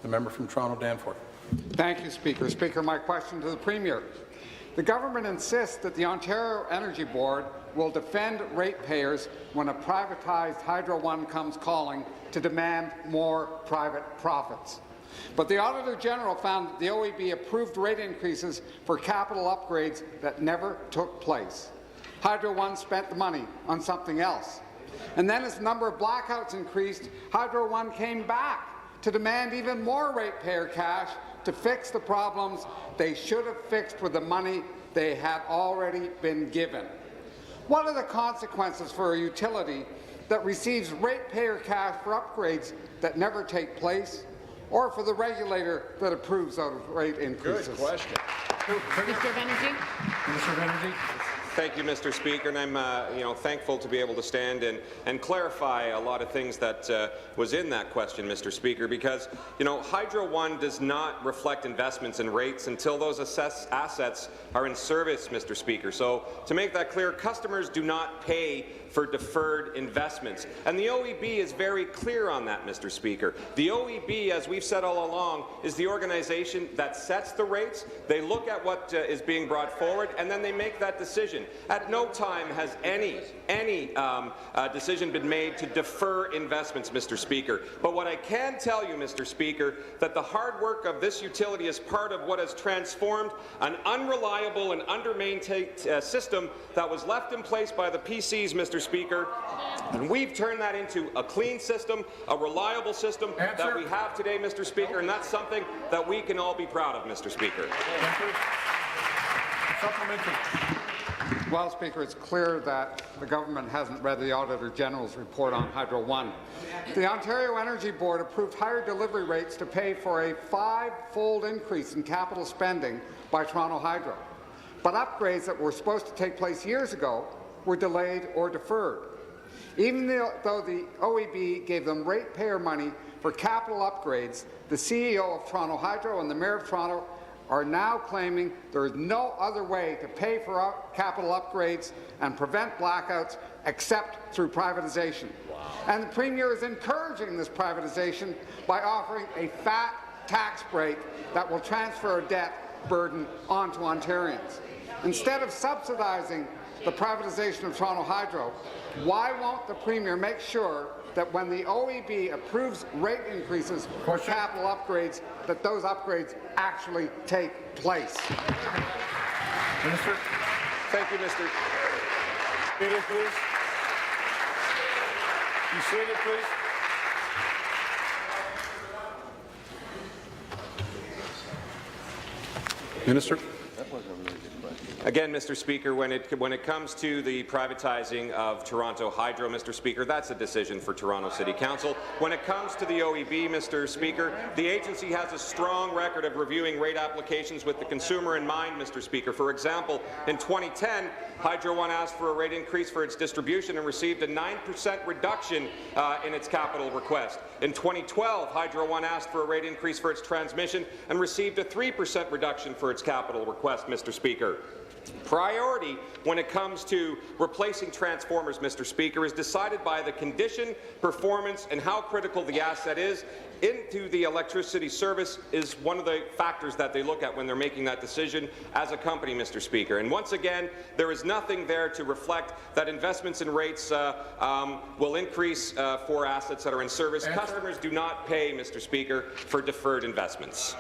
The member from Toronto Danforth. Thank you, Speaker. Speaker, my question to the Premier. The government insists that the Ontario Energy Board will defend ratepayers when a privatized Hydro One comes calling to demand more private profits. But the Auditor General found that the OEB approved rate increases for capital upgrades that never took place. Hydro One spent the money on something else. And then as the number of blackouts increased, Hydro One came back to demand even more ratepayer cash to fix the problems they should have fixed with the money they had already been given. What are the consequences for a utility that receives ratepayer cash for upgrades that never take place, or for the regulator that approves those rate increases? Good question. Minister of Energy. Minister of Energy. Thank you, Mr. Speaker, and I'm thankful to be able to stand and clarify a lot of things that was in that question, Mr. Speaker, because Hydro One does not reflect investments in rates until those assets are in service, Mr. Speaker. So to make that clear, customers do not pay for deferred investments, and the OEB is very clear on that, Mr. Speaker. The OEB, as we've said all along, is the organization that sets the rates. They look at what is being brought forward, and then they make that decision. At no time has any decision been made to defer investments, Mr. Speaker. But what I can tell you, Mr. Speaker, that the hard work of this utility is part of what has transformed an unreliable and under-maintained system that was left in place by the PCs, Mr. Speaker, and we've turned that into a clean system, a reliable system that we have today, Mr. Speaker, and that's something that we can all be proud of, Mr. Speaker. Supplementary. Well, Speaker, it's clear that the government hasn't read the Auditor General's report on Hydro One. The Ontario Energy Board approved higher delivery rates to pay for a 5-fold increase in capital spending by Toronto Hydro. But upgrades that were supposed to take place years ago were delayed or deferred. Even though the OEB gave them ratepayer money for capital upgrades, the CEO of Toronto Hydro and the Mayor of Toronto are now claiming there is no other way to pay for capital upgrades and prevent blackouts except through privatization. Wow. And the Premier is encouraging this privatization by offering a fat tax break that will transfer a debt burden onto Ontarians. Instead of subsidizing the privatization of Toronto Hydro, why won't the Premier make sure that when the OEB approves rate increases for capital upgrades, that those upgrades actually take place? Minister. Thank you, Mr. Speaker, please. You seated, please. Minister. Again, Mr. Speaker, when it comes to the privatizing of Toronto Hydro, Mr. Speaker, that's a decision for Toronto City Council. When it comes to the OEB, Mr. Speaker, the agency has a strong record of reviewing rate applications with the consumer in mind, Mr. Speaker. For example, in 2010, Hydro One asked for a rate increase for its distribution and received a 9% reduction in its capital request. In 2012, Hydro One asked for a rate increase for its transmission and received a 3% reduction for its capital request, Mr. Speaker. Priority when it comes to replacing transformers, Mr. Speaker, is decided by the condition, performance, and how critical the asset is into the electricity service is one of the factors that they look at when they're making that decision as a company, Mr. Speaker. And once again, there is nothing there to reflect that investments in rates will increase for assets that are in service. Customers do not pay, Mr. Speaker, for deferred investments.